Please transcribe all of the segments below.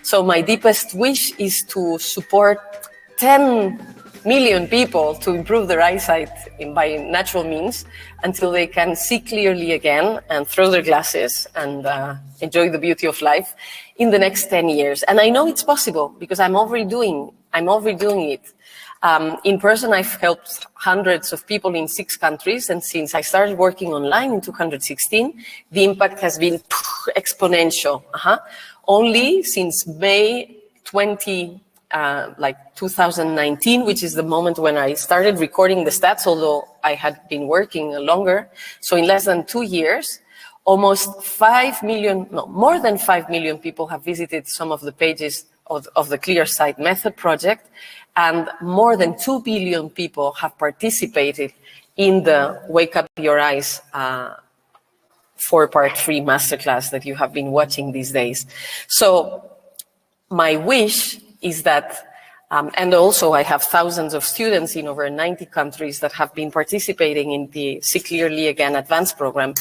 So my deepest wish is to support 10 million people to improve their eyesight by natural means until they can see clearly again and throw their glasses and enjoy the beauty of life in the next 10 years. And I know it's possible because I'm already doing it. In person, I've helped hundreds of people in 6 countries, and since I started working online in 2016, the impact has been exponential. Only since May 2019, which is the moment when I started recording the stats, although I had been working longer. So in less than 2 years, almost 5 million, no, more than 5 million people have visited some of the pages of the ClearSight Method project, and more than 2 billion people have participated in the Wake Up Your Eyes 4-part free masterclass that you have been watching these days. So my wish is that, and also I have thousands of students in over 90 countries that have been participating in the See Clearly Again advanced program.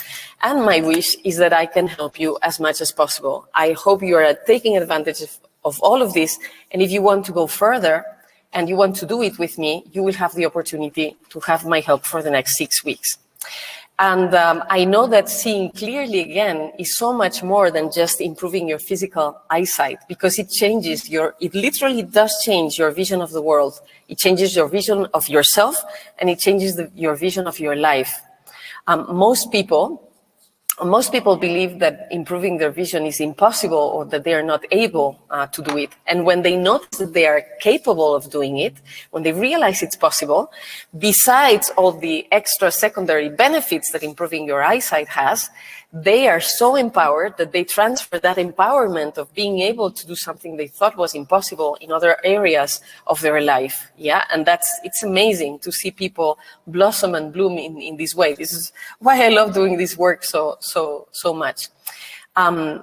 And my wish is that I can help you as much as possible. I hope you are taking advantage of all of this. And if you want to go further and you want to do it with me, you will have the opportunity to have my help for the next 6 weeks. And I know that seeing clearly again is so much more than just improving your physical eyesight, because it changes it literally does change your vision of the world. It changes your vision of yourself, and it changes your vision of your life. Most people believe that improving their vision is impossible, or that they are not able to do it. And when they notice that they are capable of doing it, when they realize it's possible, besides all the extra secondary benefits that improving your eyesight has, they are so empowered that they transfer that empowerment of being able to do something they thought was impossible in other areas of their life. Yeah, and it's amazing to see people blossom and bloom in this way. This is why I love doing this work so much. And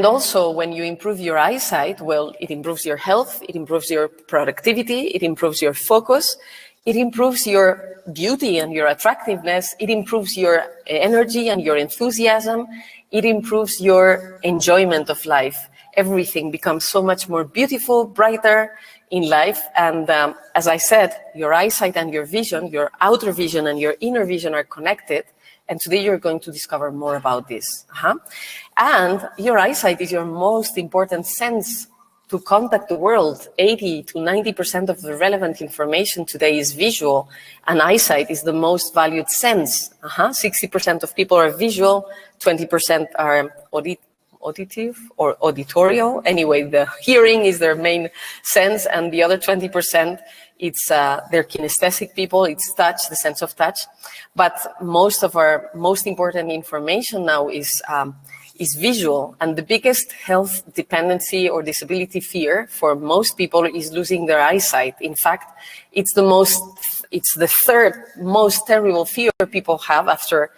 also, when you improve your eyesight, well, it improves your health, it improves your productivity, it improves your focus, it improves your beauty and your attractiveness, it improves your energy and your enthusiasm, it improves your enjoyment of life. Everything becomes so much more beautiful, brighter in life. And as I said, your eyesight and your vision, your outer vision and your inner vision are connected. And today you're going to discover more about this. And your eyesight is your most important sense to contact the world. 80 to 90% of the relevant information today is visual, and eyesight is the most valued sense. 60% of people are visual, 20% are auditive or auditorial. Anyway, the hearing is their main sense, and the other 20%, it's they're kinesthetic people, it's touch, the sense of touch. But most of our most important information now is visual, and the biggest health dependency or disability fear for most people is losing their eyesight. In fact, it's the third most terrible fear people have after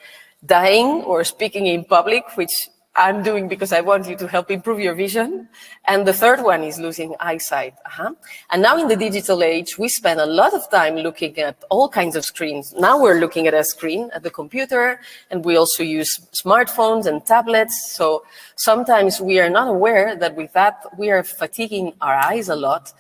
dying or speaking in public, which I'm doing because I want you to help improve your vision. And the third one is losing eyesight. And now in the digital age, we spend a lot of time looking at all kinds of screens. Now we're looking at a screen, at the computer, and we also use smartphones and tablets. So sometimes we are not aware that with that, we are fatiguing our eyes a lot.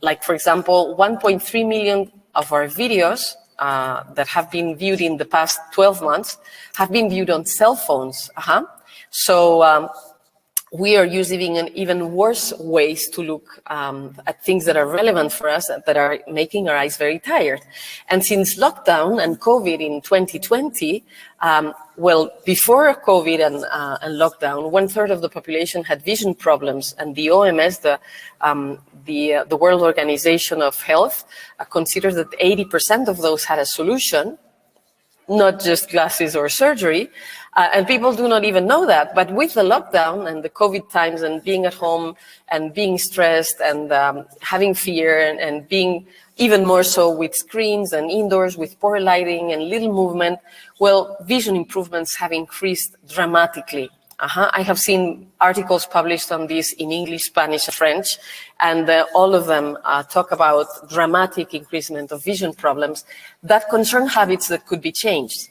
Like, for example, 1.3 million of our videos that have been viewed in the past 12 months have been viewed on cell phones. So we are using even worse ways to look at things that are relevant for us, that are making our eyes very tired. And since lockdown and COVID in 2020, well, before COVID and lockdown, 1/3 of the population had vision problems, and the OMS, the World Organization of Health, considers that 80% of those had a solution, not just glasses or surgery. And people do not even know that. But with the lockdown and the COVID times and being at home and being stressed and having fear and being even more so with screens and indoors with poor lighting and little movement, well, vision improvements have increased dramatically. I have seen articles published on this in English, Spanish, and French, and all of them talk about dramatic increasement of vision problems that concern habits that could be changed.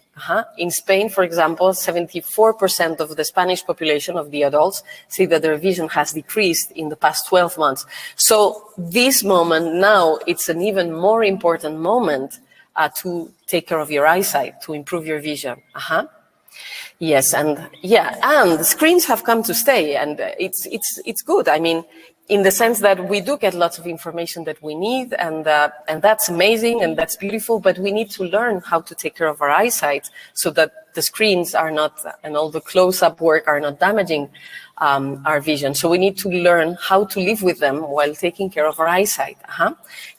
In Spain, for example, 74% of the Spanish population, of the adults, say that their vision has decreased in the past 12 months. So this moment now, it's an even more important moment to take care of your eyesight, to improve your vision. Yes, and screens have come to stay, and it's good. I mean, in the sense that we do get lots of information that we need, and that's amazing and that's beautiful, but we need to learn how to take care of our eyesight so that the screens are not, and all the close-up work are not damaging our vision. So we need to learn how to live with them while taking care of our eyesight.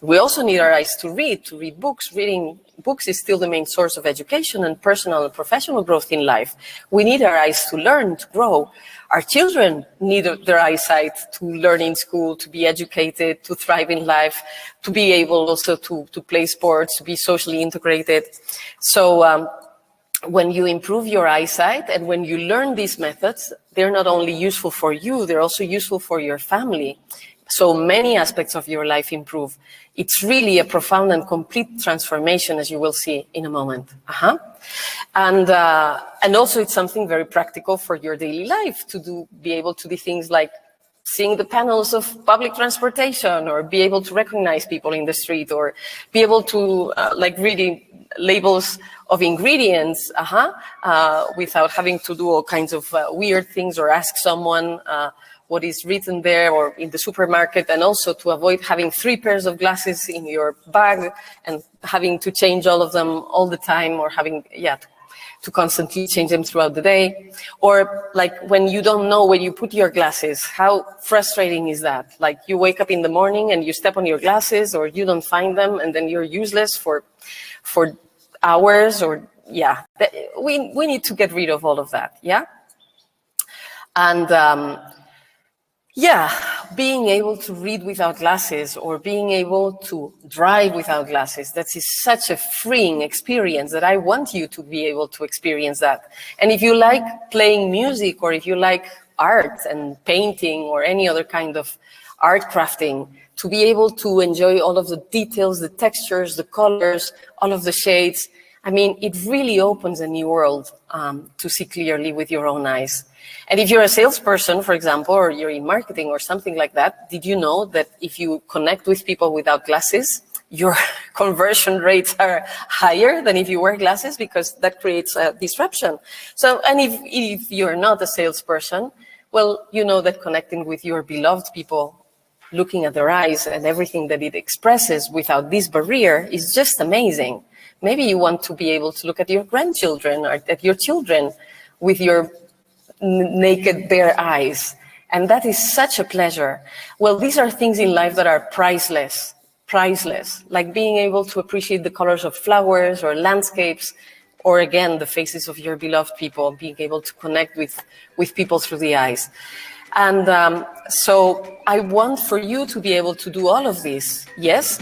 We also need our eyes to read books. Reading books is still the main source of education and personal and professional growth in life. We need our eyes to learn, to grow. Our children need their eyesight to learn in school, to be educated, to thrive in life, to be able also to play sports, to be socially integrated. So when you improve your eyesight and when you learn these methods, they're not only useful for you, they're also useful for your family. So many aspects of your life improve. It's really a profound and complete transformation, as you will see in a moment. And also it's something very practical for your daily life to be able to do things like seeing the panels of public transportation, or be able to recognize people in the street, or be able to like reading labels of ingredients without having to do all kinds of weird things or ask someone what is written there, or in the supermarket, and also to avoid having 3 pairs of glasses in your bag and having to change all of them all the time, or having, to constantly change them throughout the day. Or like when you don't know where you put your glasses, how frustrating is that? Like you wake up in the morning and you step on your glasses, or you don't find them, and then you're useless for hours, or we need to get rid of all of that, And being able to read without glasses, or being able to drive without glasses, that is such a freeing experience that I want you to be able to experience that. And if you like playing music, or if you like art and painting, or any other kind of art crafting, to be able to enjoy all of the details, the textures, the colors, all of the shades, I mean, it really opens a new world to see clearly with your own eyes. And if you're a salesperson, for example, or you're in marketing or something like that, did you know that if you connect with people without glasses, your conversion rates are higher than if you wear glasses, because that creates a disruption. So, and if you're not a salesperson, well, you know that connecting with your beloved people, looking at their eyes and everything that it expresses without this barrier is just amazing. Maybe you want to be able to look at your grandchildren or at your children with your naked, bare eyes. And that is such a pleasure. Well, these are things in life that are priceless, like being able to appreciate the colors of flowers or landscapes, or again, the faces of your beloved people, being able to connect with people through the eyes. And so I want for you to be able to do all of this, yes,